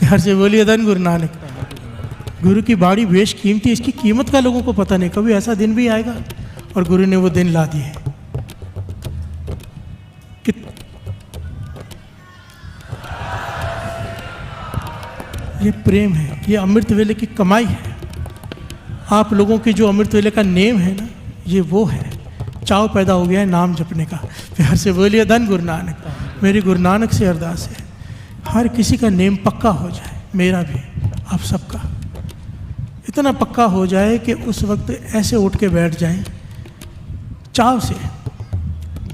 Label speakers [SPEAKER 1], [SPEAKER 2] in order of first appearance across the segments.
[SPEAKER 1] प्यार से बोलिए धन गुरु नानक। गुरु की बाड़ी बेश कीमती, इसकी कीमत का लोगों को पता नहीं। कभी ऐसा दिन भी आएगा और गुरु ने वो दिन ला दिए। ये प्रेम है, ये अमृत वेले की कमाई है। आप लोगों की जो अमृत वेले का नेम है ना, ये वो है। चाव पैदा हो गया है नाम जपने का। प्यार से बोलिए धन गुरु नानक। मेरी गुरु नानक से अरदास है, हर किसी का नेम पक्का हो जाए, मेरा भी, आप सबका इतना पक्का हो जाए कि उस वक्त ऐसे उठ के बैठ जाएं चाव से।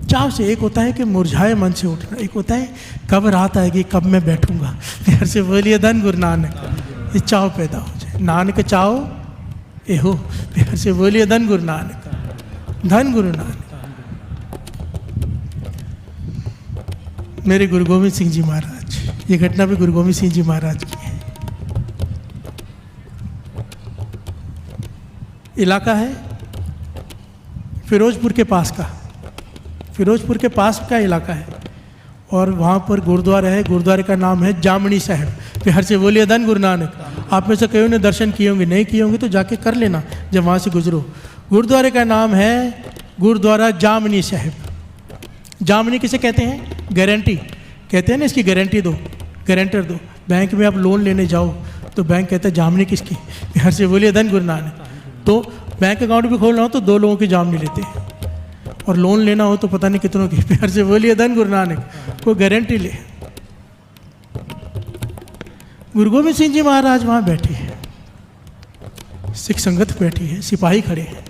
[SPEAKER 1] चाव से एक होता है कि मुरझाए मन से उठना, एक होता है कब रात आएगी, कब मैं बैठूंगा। प्यार से बोलिए धन गुरु नानक। ये चाव पैदा हो जाए, नानक चाव ए हो। प्यार से बोलिए धन गुरु नानक, धन गुरु नानक। मेरे गुरु गोविंद सिंह जी महाराज, ये घटना भी गुरु गोविंद सिंह जी महाराज की है। इलाका है फिरोजपुर के पास का, फिरोजपुर के पास का इलाका है और वहाँ पर गुरुद्वारा है। गुरुद्वारे का नाम है जामनी साहिब। प्यार से बोलिए धन गुरु नानक। आप में से कई ने दर्शन किए होंगे, नहीं किए होंगे तो जाके कर लेना जब वहाँ से गुजरो। गुरुद्वारे का नाम है गुरुद्वारा जामनी साहिब। जामनी किसे कहते हैं? गारंटी कहते हैं ना, इसकी गारंटी दो, गारंटर दो। बैंक में आप लोन लेने जाओ तो बैंक कहता है जामनी किसकी? प्यार से बोलिए धन गुरु नानक। तो बैंक अकाउंट भी खोलना हो तो 2 लोगों की जामनी लेते हैं, और लोन लेना हो तो पता नहीं कितनों की। प्यार से बोलिए धन गुरु नानक। कोई गारंटी ले। गुरु गोविंद सिंह जी महाराज वहाँ बैठे हैं, सिख संगत बैठी है, सिपाही खड़े हैं,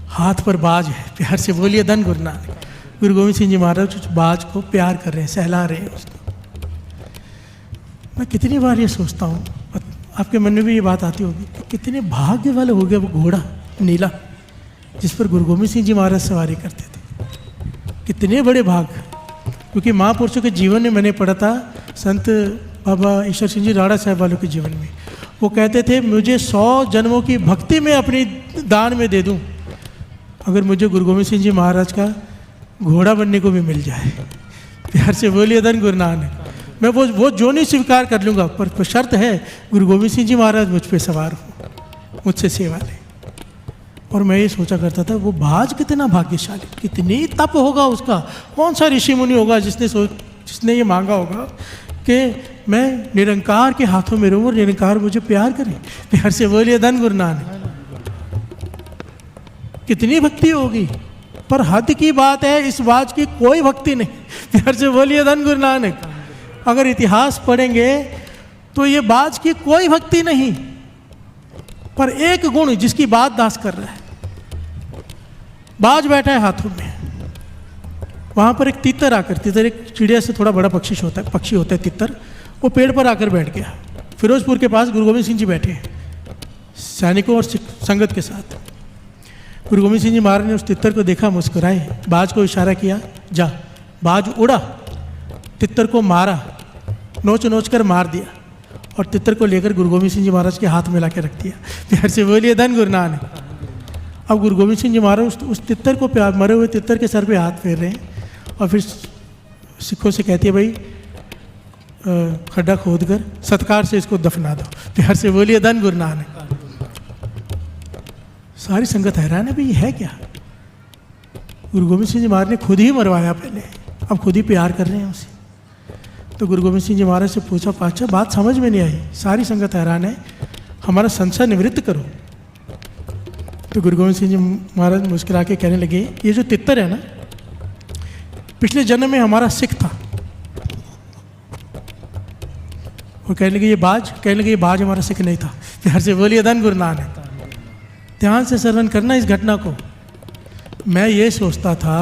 [SPEAKER 1] हाथ पर बाज है। प्यार से बोलिए धन गुरु नानक। गुरु गोविंद सिंह जी महाराज उस बाज को प्यार कर रहे हैं, सहला रहे हैं उसको। मैं कितनी बार ये सोचता हूँ, आपके मन में भी ये बात आती होगी कि कितने भाग्य वाले हो गए वो घोड़ा नीला जिस पर गुरु गोविंद सिंह जी महाराज सवारी करते थे। कितने बड़े भाग, क्योंकि महापुरुषों के जीवन में मैंने पढ़ा था, संत बाबा ईश्वर सिंह जी राणा साहब वालों के जीवन में। वो कहते थे मुझे 100 जन्मों की भक्ति में अपनी दान में दे दूं अगर मुझे गुरु गोविंद सिंह जी महाराज का घोड़ा बनने को भी मिल जाए। प्यार से बोलिए धन गुरु नानक। मैं वो जो नहीं स्वीकार कर लूँगा, पर शर्त है गुरु गोविंद सिंह जी महाराज मुझ पर सवार हो, मुझसे सेवा लें। और मैं ये सोचा करता था वो बाज कितना भाग्यशाली, कितनी तप होगा उसका। कौन सा ऋषि मुनि होगा जिसने ये मांगा होगा कि मैं निरंकार के हाथों में रहूं और निरंकार मुझे प्यार करे। प्यार से बोलिए धन गुरु नानक। कितनी भक्ति होगी, पर हद की बात है इस बाज की कोई भक्ति नहीं। प्यार से बोलिए धन गुरु नानक। अगर इतिहास पढ़ेंगे तो ये बाज की कोई भक्ति नहीं, पर एक गुण जिसकी बात दास कर रहा है। बाज बैठा है हाथों में, वहाँ पर एक तितर आकर, तितर एक चिड़िया से थोड़ा बड़ा पक्षी होता है तितर, वो पेड़ पर आकर बैठ गया। फिरोजपुर के पास गुरु गोविंद सिंह जी बैठे हैं सैनिकों और संगत के साथ। गुरु गोविंद सिंह जी महाराज ने उस तितर को देखा, मुस्कुराए, बाज को इशारा किया जा। बाज उड़ा, तितर को मारा, नोच नोच कर मार दिया और तितर को लेकर गुरु गोविंद सिंह जी महाराज के हाथ में ला के रख दिया। प्यार से बोलिए धन गुरु नानक। अब गुरु गोविंद सिंह जी महाराज उस तितर को प्यार, मरे हुए तितर के सर पे हाथ फेर रहे हैं और फिर सिखों से कहती है भाई खड्डा खोद कर सत्कार से इसको दफना दो। प्यार से बोलिए धन गुरु नानक। सारी संगत हैरान है भाई ये है क्या? गुरु गोविंद सिंह जी महाराज ने खुद ही मरवाया पहले, अब खुद ही प्यार कर रहे हैं उसे। तो गुरु गोविंद सिंह जी महाराज से पूछा, पातशाह बात समझ में नहीं आई, सारी संगत हैरान है, हमारा संशय निवृत्त करो। तो गुरु गोविंद सिंह जी महाराज मुस्कुरा के कहने लगे, ये जो तितर है ना, पिछले जन्म में हमारा सिख था। और कहने लगे ये बाज हमारा सिख नहीं था। प्यार से बोलिए धन गुरु नानक। ध्यान से श्रवण करना इस घटना को। मैं ये सोचता था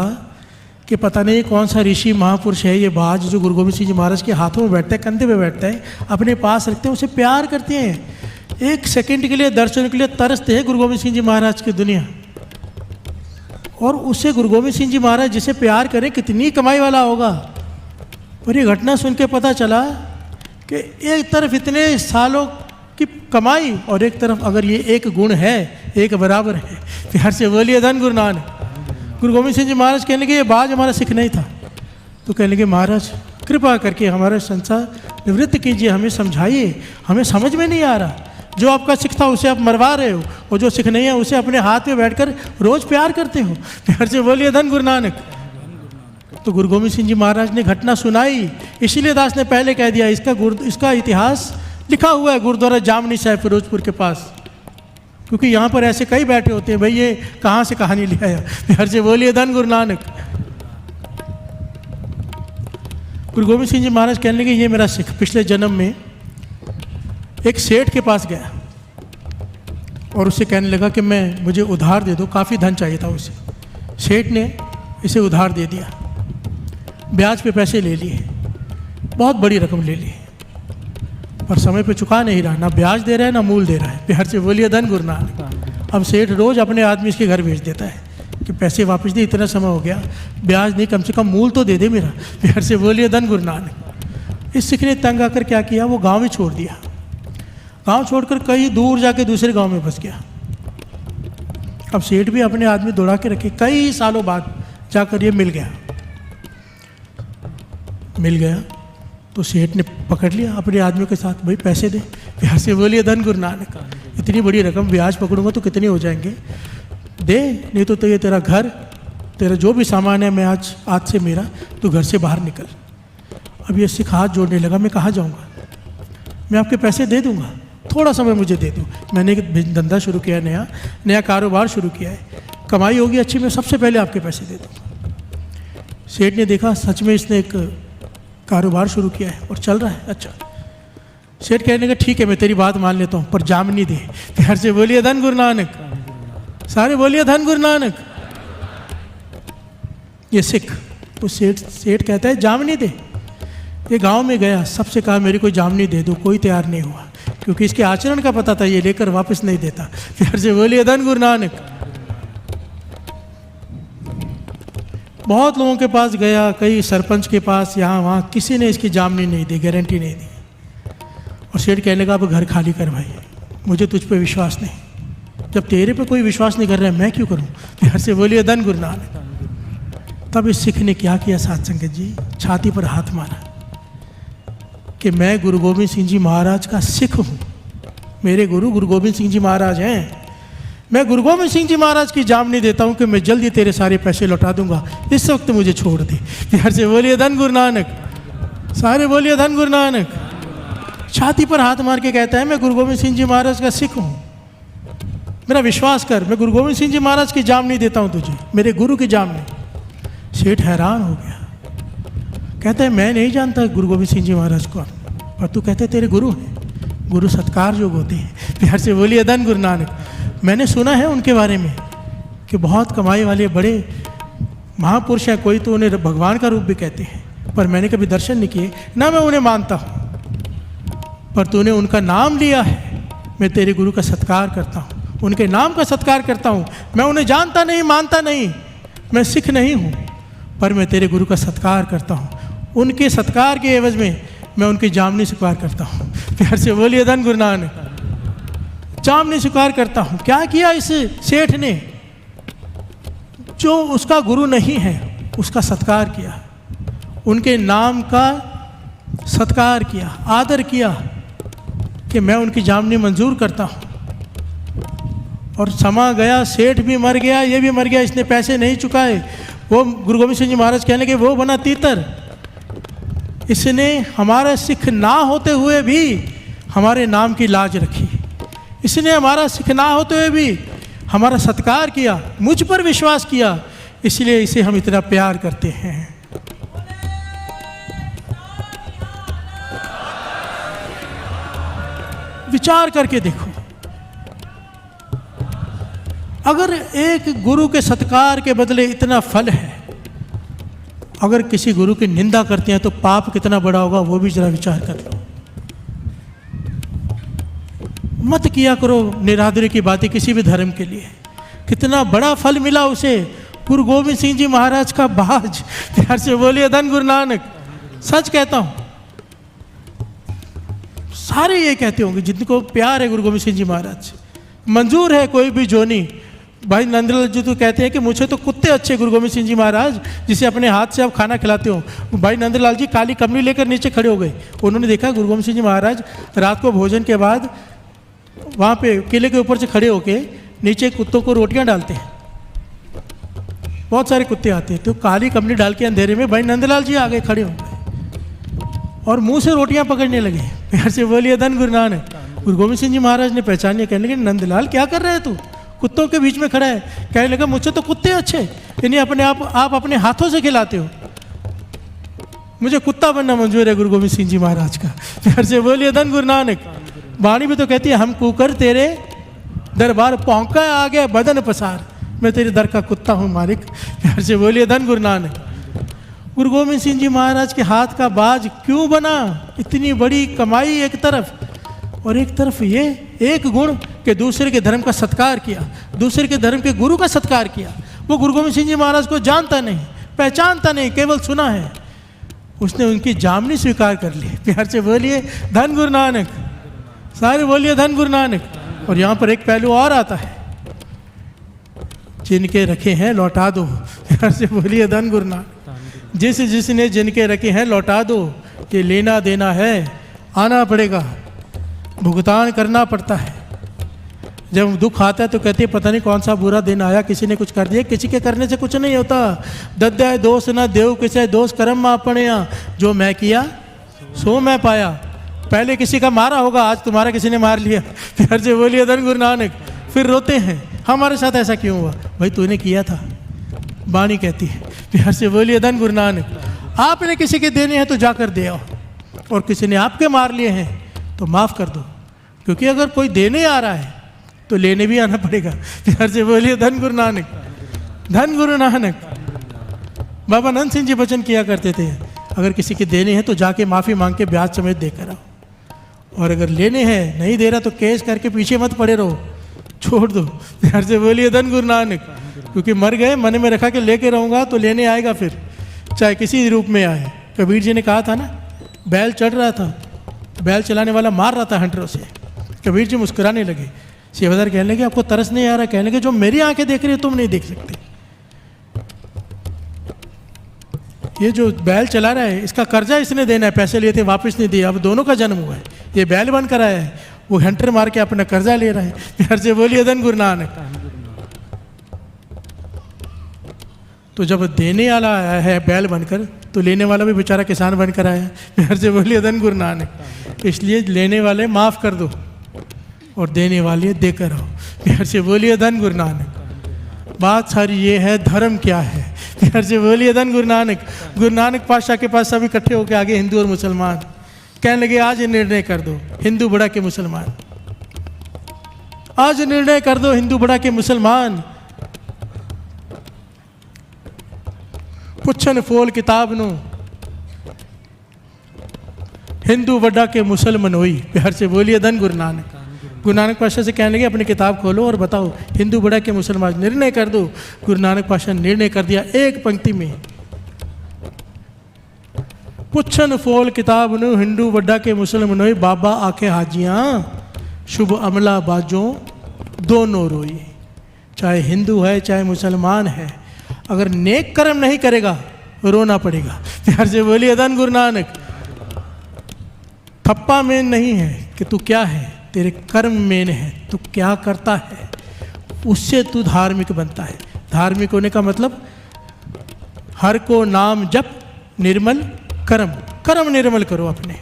[SPEAKER 1] कि पता नहीं कौन सा ऋषि महापुरुष है ये बाज जो गुरु गोविंद सिंह जी महाराज के हाथों में बैठता है, कंधे पे बैठता है, अपने पास रखते हैं, उसे प्यार करते हैं। एक सेकंड के लिए दर्शन के लिए तरसते हैं गुरु गोविंद सिंह जी महाराज की दुनिया। और उससे गुरु गोविंद सिंह जी महाराज जिसे प्यार करें कितनी कमाई वाला होगा। और ये घटना सुन के पता चला कि एक तरफ इतने सालों की कमाई और एक तरफ अगर ये एक गुण है, एक बराबर है। प्यार से बोलिए धन गुरु नानक। गुरु गोविंद सिंह जी महाराज कहने लगे ये बाज हमारा सिख नहीं था। तो कहने लगे महाराज कृपा करके हमारा संसार निवृत्त कीजिए, हमें समझाइए, हमें समझ में नहीं आ रहा। जो आपका सिख था उसे आप मरवा रहे हो, और जो सिख नहीं है उसे अपने हाथ में बैठकर रोज़ प्यार करते हो। प्यार से बोलिए धन गुरु नानक। तो गुरु गोविंद सिंह जी महाराज ने घटना सुनाई, इसीलिए दास ने पहले कह दिया इसका इतिहास लिखा हुआ है गुरुद्वारा जामनी साहिब फिरोजपुर के पास, क्योंकि यहाँ पर ऐसे कई बैठे होते हैं, भाई ये कहाँ से कहानी ले आया। प्यार से बोलिए धन गुरु नानक। गुरु गोविंद सिंह जी महाराज कहने लगे, ये मेरा सिख पिछले जन्म में एक सेठ के पास गया और उससे कहने लगा कि मुझे उधार दे दो, काफ़ी धन चाहिए था उसे। सेठ ने इसे उधार दे दिया, ब्याज पे पैसे ले लिए, बहुत बड़ी रकम ले ली, पर समय पे चुका नहीं रहा, ना ब्याज दे रहा है ना मूल दे रहा है। प्यार से बोलिए धन गुरु नानक। अब सेठ रोज़ अपने आदमी इसके घर भेज देता है कि पैसे वापस दे, इतना समय हो गया, ब्याज नहीं, कम से कम मूल तो दे दे मेरा। प्यार से बोलिए धन गुरु नानक। इस सिख ने तंग आकर क्या किया, वो गाँव ही छोड़ दिया। गांव छोड़कर कहीं दूर जाके दूसरे गांव में बस गया। अब सेठ भी अपने आदमी दौड़ा के रखे, कई सालों बाद जाकर ये मिल गया तो सेठ ने पकड़ लिया अपने आदमियों के साथ, भाई पैसे दे। प्यार से बोलिए धन गुरु नानक। इतनी बड़ी रकम ब्याज पकड़ूंगा तो कितने हो जाएंगे, दे, नहीं तो ये तेरा घर, तेरा जो भी सामान है, मैं आज से मेरा, तू घर से बाहर निकल। अब ये सिख हाथ जोड़ने लगा, मैं कहाँ जाऊँगा, मैं आपके पैसे दे दूँगा, थोड़ा समय मुझे दे दो। मैंने एक धंधा शुरू किया, नया कारोबार शुरू किया है, कमाई होगी अच्छी, मैं सबसे पहले आपके पैसे दे दूँगा। सेठ ने देखा सच में इसने एक कारोबार शुरू किया है और चल रहा है अच्छा। सेठ कहने का ठीक है, मैं तेरी बात मान लेता हूँ, पर जामनी दे। प्यार से बोलिए धन गुरु नानक। सारे बोलिए धन गुरु नानक। ये सिख, तो सेठ कहता है जामनी दे। ये गांव में गया, सबसे कहा मेरी कोई जामनी दे दो, कोई तैयार नहीं हुआ, क्योंकि इसके आचरण का पता था ये लेकर वापस नहीं देता। प्यार से बोलिए धन गुरु नानक। बहुत लोगों के पास गया, कई सरपंच के पास, यहाँ वहाँ, किसी ने इसकी जामनी नहीं दी, गारंटी नहीं दी। और सेठ कहने लगा अब घर खाली कर भाई, मुझे तुझ पे विश्वास नहीं। जब तेरे पे कोई विश्वास नहीं कर रहा है, मैं क्यों करूँ। प्यार से बोलिए धन गुरु नानक। तब इस सिख ने क्या किया साध संगत जी, छाती पर हाथ मारा कि मैं गुरु गोविंद सिंह जी महाराज का सिख हूँ, मेरे गुरु गोविंद सिंह जी महाराज हैं, मैं गुरु गोविंद सिंह जी महाराज की जामनी देता हूँ कि मैं जल्दी तेरे सारे पैसे लौटा दूंगा, इस वक्त मुझे छोड़ दे। प्यार से बोलिए धन गुरु नानक। सारे बोलिए धन गुरु नानक। छाती पर हाथ मार के कहता है मैं गुरु गोविंद सिंह जी महाराज का सिख हूँ, मेरा विश्वास कर, मैं गुरु गोविंद सिंह जी महाराज की जामनी देता हूँ तुझे, मेरे गुरु की जामनी। सेठ हैरान हो गया, कहता है मैं नहीं जानता गुरु गोविंद सिंह जी महाराज को, पर तू कहते तेरे गुरु हैं, गुरु सत्कार योग होते हैं। प्यार से बोलिए धन गुरु नानक। मैंने सुना है उनके बारे में कि बहुत कमाई वाले बड़े महापुरुष हैं, कोई तो उन्हें भगवान का रूप भी कहते हैं, पर मैंने कभी दर्शन नहीं किए, ना मैं उन्हें मानता हूँ, पर तूने उनका नाम लिया है, मैं तेरे गुरु का सत्कार करता हूँ, उनके नाम का सत्कार करता हूँ। मैं उन्हें जानता नहीं, मानता नहीं, मैं सिख नहीं हूँ, पर मैं तेरे गुरु का सत्कार करता हूँ। उनके सत्कार के एवज में मैं उनकी जामनी स्वीकार करता हूँ। प्यार से बोलिए धन गुरु नानक। जामनी स्वीकार करता हूँ। क्या किया इस सेठ ने, जो उसका गुरु नहीं है उसका सत्कार किया, उनके नाम का सत्कार किया, आदर किया कि मैं उनकी जामनी मंजूर करता हूँ। और समा गया, सेठ भी मर गया, ये भी मर गया, इसने पैसे नहीं चुकाए। वो गुरु गोविंद सिंह जी महाराज कहने के वो बना तीतर, इसने हमारा सिख ना होते हुए भी हमारे नाम की लाज रखी, इसने हमारा सिख ना होते हुए भी हमारा सत्कार किया, मुझ पर विश्वास किया, इसलिए इसे हम इतना प्यार करते हैं। विचार करके देखो, अगर एक गुरु के सत्कार के बदले इतना फल है, अगर किसी गुरु की निंदा करते हैं तो पाप कितना बड़ा होगा, वो भी जरा विचार कर लो। मत किया करो निरादरी की बातें किसी भी धर्म के लिए। कितना बड़ा फल मिला उसे, गुरु गोविंद सिंह जी महाराज का बाज। प्यार से बोलिए धन गुरु नानक। सच कहता हूं, सारे ये कहते होंगे जिनको प्यार है गुरु गोविंद सिंह जी महाराज से, मंजूर है कोई भी जोनी भाई नंदलाल जी तो कहते हैं कि मुझे तो कुत्ते अच्छे गुरु गोविंद सिंह जी महाराज, जिसे अपने हाथ से आप खाना खिलाते हो। भाई नंदलाल जी काली कमली लेकर नीचे खड़े हो गए। उन्होंने देखा गुरु गोविंद सिंह जी महाराज रात को भोजन के बाद वहाँ पे किले के ऊपर से खड़े होके नीचे कुत्तों को रोटियाँ डालते हैं। बहुत सारे कुत्ते आते हैं, तो काली कमली डाल के अंधेरे में भाई नंदलाल जी आगे खड़े हो गए और मुँह से रोटियाँ पकड़ने लगे। प्यार से बोलिए धन गुरु नानक। गुरु गोविंद सिंह जी महाराज ने पहचानिए, कहने लगे नंदलाल क्या कर रहे हैं तू, कुत्तों के बीच में खड़ा है। कहने लगा मुझे तो कुत्ते अच्छे, यानी अपने आप अपने हाथों से खिलाते हो, मुझे कुत्ता बनना मंजूर है गुरु गोविंद सिंह जी महाराज का। प्यार से बोलिए धन गुरु नानक। वाणी भी तो कहती है हम कुकर तेरे दरबार पहुंका आ गया बदन पसार, मैं तेरे दर का कुत्ता हूँ मालिक। प्यार से बोलिए धन गुरु नानक। गुरु गोविंद सिंह जी महाराज के हाथ का बाज क्यों बना, इतनी बड़ी कमाई एक तरफ और एक तरफ ये एक गुण कि दूसरे के धर्म का सत्कार किया, दूसरे के धर्म के गुरु का सत्कार किया। वो गुरु गोविंद सिंह जी महाराज को जानता नहीं, पहचानता नहीं, केवल सुना है, उसने उनकी जामनी स्वीकार कर ली। प्यार से बोलिए धन गुरु नानक। सारे बोलिए धन गुरु नानक। और यहाँ पर एक पहलू और आता है, जिनके रखे हैं लौटा दो। प्यार से बोलिए धन गुरु नानक। जिसने जिनके रखे हैं लौटा दो, ये लेना देना है, आना पड़ेगा, भुगतान करना पड़ता है। जब दुख आता है तो कहते हैं पता नहीं कौन सा बुरा दिन आया, किसी ने कुछ कर दिया। किसी के करने से कुछ नहीं होता। दद्या दोष ना देव किसे दोष कर्म आपने, जो मैं किया सो मैं पाया। पहले किसी का मारा होगा, आज तुम्हारा किसी ने मार लिया। प्यार से बोलिए धन गुरु नानक। फिर रोते हैं हमारे साथ ऐसा क्यों हुआ, भाई तूने किया था, वाणी कहती है। प्यार से बोलिए धन गुरु नानक। आपने किसी के देने हैं तो जाकर दे आओ, और किसी ने आपके मार लिए हैं तो माफ़ कर दो, क्योंकि अगर कोई देने आ रहा है तो लेने भी आना पड़ेगा। प्यार से बोलिए धन गुरु नानक। धन गुरु नानक। बाबा नंद सिंह जी वचन किया करते थे, अगर किसी के देने हैं तो जाके माफ़ी मांग के ब्याज समेत देकर आओ, और अगर लेने हैं नहीं दे रहा तो केस करके पीछे मत पड़े रहो, छोड़ दो। प्यार से बोलिए धन गुरु नानक। क्योंकि मर गए, मन में रखा कि लेके रहूँगा तो लेने आएगा, फिर चाहे किसी रूप में आए। कबीर जी ने कहा था ना, बैल चढ़ रहा था, बैल चलाने वाला मार रहा था हंटरों से। कबीर जी मुस्कुराने लगे। सेवादार कहने लगे आपको तरस नहीं आ रहा, कहने लगे जो मेरी आंखें देख रही है तुम नहीं देख सकते। ये जो बैल चला रहा है इसका कर्जा इसने देना है, पैसे लिए थे वापस नहीं दिए, अब दोनों का जन्म हुआ है। ये बैल बन कर आया है, वो हंटर मार के अपना कर्जा ले रहा है। प्यार से बोलिए धन गुरु नानक। तो जब देने वाला आया है बैल बनकर, तो लेने वाला भी बेचारा किसान बनकर आया है। प्यार से बोलिए धन गुरु नानक। इसलिए लेने वाले माफ़ कर दो और देने वाले देकर आओ। प्यार से बोलिए धन गुरु नानक। बात सारी ये है धर्म क्या है। प्यार से बोलिए धन गुरु नानक। गुरु नानक पातशाह के पास सब इकट्ठे होकर आगे हिंदू और मुसलमान कहने लगे आज निर्णय कर दो हिंदू बड़ा के मुसलमान, आज निर्णय कर दो हिंदू बड़ा के मुसलमान। पुछन फोल किताब नो हिंदू बड़ा के मुसलमान होई। प्यार से बोलिए धन गुरु नानक। गुरु नानक पातशाह से कहने लगे अपनी किताब खोलो और बताओ हिंदू बड़ा के मुसलमान, निर्णय कर दो। गुरु नानक पातशाह ने निर्णय कर दिया एक पंक्ति में, पुछन फोल किताब नु हिंदू बड़ा के मुसलमान होई, बाबा आखे हाजियां शुभ अमला बाजों दोनों रोई। चाहे हिंदू है चाहे मुसलमान है, अगर नेक कर्म नहीं करेगा रोना पड़ेगा। प्यार से बोलिए धन गुरु नानक। थप्पा मेन नहीं है कि तू क्या है, तेरे कर्म मेन है, तू क्या करता है, उससे तू धार्मिक बनता है। धार्मिक होने का मतलब हर को नाम जप निर्मल कर्म, कर्म निर्मल करो अपने।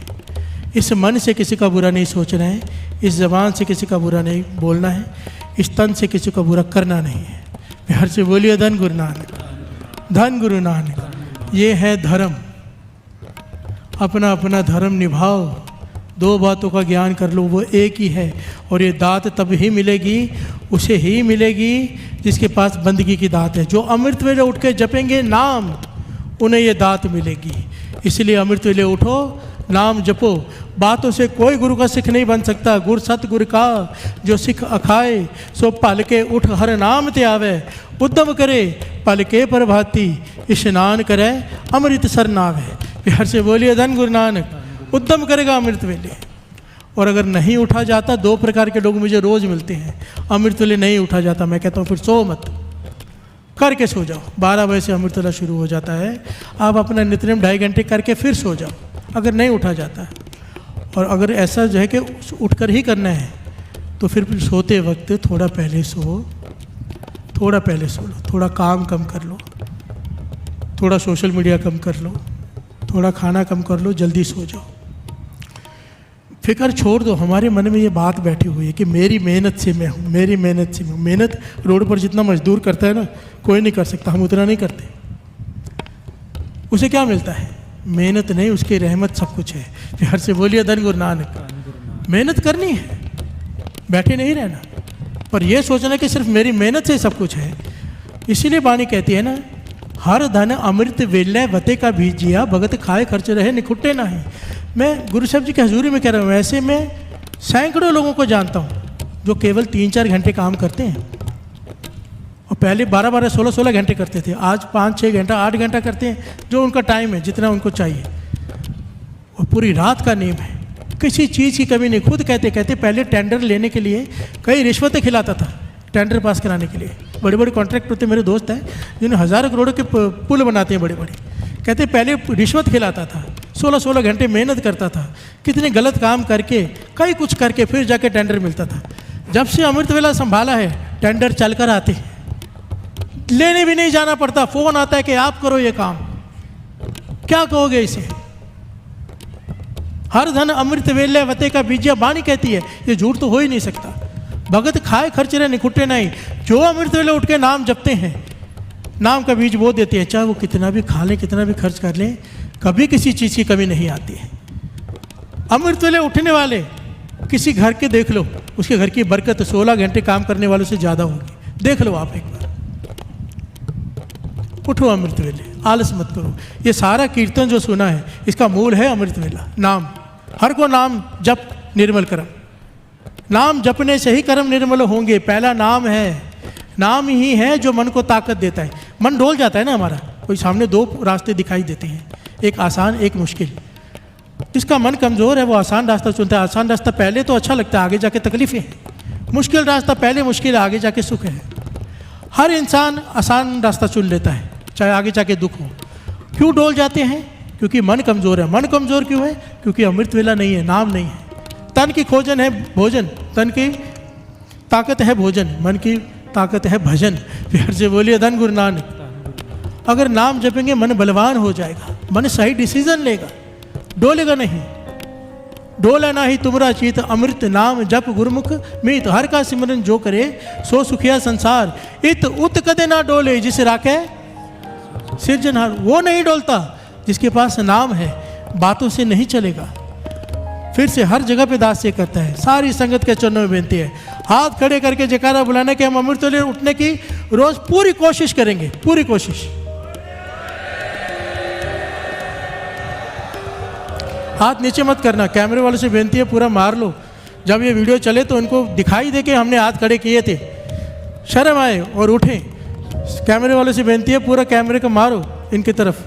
[SPEAKER 1] इस मन से किसी का बुरा नहीं सोचना है, इस जबान से किसी का बुरा नहीं बोलना है, इस तन से किसी का बुरा करना नहीं है। प्यार से बोलिए धन गुरु नानक। धन गुरु नानक। ये है धर्म। अपना अपना धर्म निभाओ, दो बातों का ज्ञान कर लो, वो एक ही है। और ये दात तब ही मिलेगी, उसे ही मिलेगी जिसके पास बंदगी की दात है। जो अमृत वेले उठ के जपेंगे नाम, उन्हें ये दात मिलेगी। इसलिए अमृत वेले उठो, नाम जपो। बातों से कोई गुरु का सिख नहीं बन सकता। गुर सत गुर का जो सिख अखाए, सो पल के उठ हर नाम ते आवे। उद्यम करे पल के प्रभाती, स्नान करे अमृत सर नावे। प्यार से बोलिए धन गुरु नानक। उद्यम करेगा अमृत वेले, और अगर नहीं उठा जाता, 2 प्रकार के लोग मुझे रोज़ मिलते हैं। अमृत वेले नहीं उठा जाता, मैं कहता हूँ फिर सो मत, करके सो जाओ। 12 बजे से अमृत वेला शुरू हो जाता है, आप अपना नित्यनेम 2.5 घंटे करके फिर सो जाओ, अगर नहीं उठा जाता है। और अगर ऐसा जो है कि उठकर ही करना है तो फिर सोते वक्त थोड़ा पहले सो, थोड़ा पहले सो लो, थोड़ा काम कम कर लो, थोड़ा सोशल मीडिया कम कर लो, थोड़ा खाना कम कर लो, जल्दी सो जाओ। फिक्र छोड़ दो। हमारे मन में ये बात बैठी हुई है कि मेरी मेहनत से मैं हूँ, मेरी मेहनत से मैं हूँ। मेहनत रोड पर जितना मजदूर करता है ना, कोई नहीं कर सकता, हम उतना नहीं करते। उसे क्या मिलता है? मेहनत नहीं, उसकी रहमत सब कुछ है। प्यार से बोलिए धन गुरु नानक। मेहनत करनी है, बैठे नहीं रहना, पर यह सोचना कि सिर्फ मेरी मेहनत से सब कुछ है। इसीलिए वाणी कहती है ना, हर धन अमृत वेल्य वते का बीजिया, भगत खाए खर्च रहे निखुट्टे नहीं। मैं गुरु साहब जी की हजूरी में कह रहा हूँ, ऐसे मैं सैकड़ों लोगों को जानता हूँ जो केवल 3-4 घंटे काम करते हैं, और पहले 12-12, 16-16 घंटे करते थे, आज 5-6 घंटा, 8 घंटा करते हैं, जो उनका टाइम है, जितना उनको चाहिए। और पूरी रात का नियम है, किसी चीज़ की कमी नहीं। खुद कहते पहले टेंडर लेने के लिए कई रिश्वतें खिलाता था, टेंडर पास कराने के लिए। बड़े बड़े कॉन्ट्रैक्ट होते, मेरे दोस्त हैं जिन्हें हज़ारों करोड़ों के पुल बनाते हैं बड़े बड़े, कहते पहले रिश्वत खिलाता था, 16-16 घंटे मेहनत करता था, कितने गलत काम करके, कई कुछ करके फिर जाके टेंडर मिलता था। जब से अमृत वेला संभाला है, टेंडर चलकर आते, लेने भी नहीं जाना पड़ता, फ़ोन आता है कि आप करो ये काम। क्या कहोगे इसे? हर धन अमृत वेल्य वते का बीजिया, वाणी कहती है, ये झूठ तो हो ही नहीं सकता। भगत खाए खर्च रहे निखुट्टे नहीं। जो अमृत वेले उठ के नाम जपते हैं, नाम का बीज बो देते हैं, चाहे वो कितना भी खा लें, कितना भी खर्च कर लें, कभी किसी चीज़ की कमी नहीं आती है। अमृत वेले उठने वाले किसी घर के देख लो, उसके घर की बरकत 16 घंटे काम करने वालों से ज़्यादा होगी। देख लो आप एक बार। उठो अमृत वेले, आलस मत करो। ये सारा कीर्तन जो सुना है, इसका मूल है अमृत वेला, नाम। हर को नाम जप निर्मल करम, नाम जपने से ही कर्म निर्मल होंगे। पहला नाम है, नाम ही है जो मन को ताकत देता है। मन डोल जाता है ना हमारा, कोई सामने 2 रास्ते दिखाई देते हैं, एक आसान एक मुश्किल। जिसका मन कमज़ोर है वो आसान रास्ता चुनता है। आसान रास्ता पहले तो अच्छा लगता है, आगे जाके तकलीफें हैं। मुश्किल रास्ता पहले मुश्किल है, आगे जाके सुख है। हर इंसान आसान रास्ता चुन लेता है, चाहे आगे जाके दुख हो। क्यों डोल जाते हैं? क्योंकि मन कमज़ोर है। मन कमज़ोर क्यों है? क्योंकि अमृत वेला नहीं है, नाम नहीं है। तन की खोजन है भोजन, तन की ताकत है भोजन, मन की ताकत है भजन। प्यार से बोलिए धन गुरु नानक। अगर नाम जपेंगे मन बलवान हो जाएगा, मन सही डिसीजन लेगा, डोलेगा नहीं। डोला ना ही तुमरा चीत, अमृत नाम जप गुरुमुख मीत। हर का सिमरन जो करे सो सुखिया संसार। इत उत कदे ना डोले, जिसे राखे सिरजनहार। वो नहीं डोलता जिसके पास नाम है, बातों से नहीं चलेगा। फिर से हर जगह पे दास ये करता है। सारी संगत के चरणों में विनती है, हाथ खड़े करके जयकारा बुलाने के हम अमृत वेले उठने की रोज पूरी कोशिश करेंगे, पूरी कोशिश। हाथ नीचे मत करना, कैमरे वालों से विनती है पूरा मार लो। जब ये वीडियो चले तो उनको दिखाई दे के हमने हाथ खड़े किए थे, शर्म आए और उठें। कैमरे वालों से विनती है पूरा कैमरे को मारो इनकी तरफ।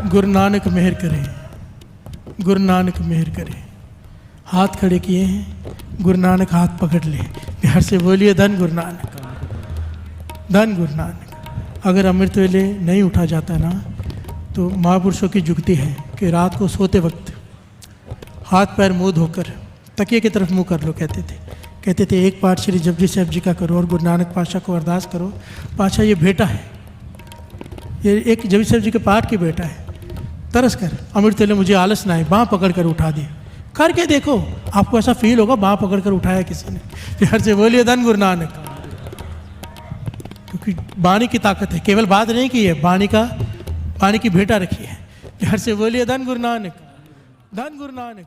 [SPEAKER 1] गुरु नानक मेहर करे, गुरु नानक मेहर करे। हाथ खड़े किए हैं, गुरु नानक हाथ पकड़ ले। प्यार से बोलिए धन गुरु नानक, धन गुरु नानक। अगर अमृत वेले नहीं उठा जाता ना, तो महापुरुषों की जुगती है कि रात को सोते वक्त हाथ पैर मुँह धोकर तकिए की तरफ मुँह कर लो। कहते थे एक पाठ श्री जपजी साहब जी का करो और गुरु नानक पातशाह को अरदास करो। पातशाह ये बेटा है, ये एक जपजी साहब जी के पाठ की बेटा है, तरस कर अमृत वेले मुझे आलस ना आए, बाँह पकड़ कर उठा दे। करके देखो, आपको ऐसा फील होगा बाँह पकड़ कर उठाया किसी ने। प्यार से बोलिए धन गुरु नानक। क्योंकि वाणी की ताकत है, केवल बात नहीं की है, वाणी की भेंटा रखी है। प्यार से बोलिए धन गुरु नानक, धन गुरु नानक।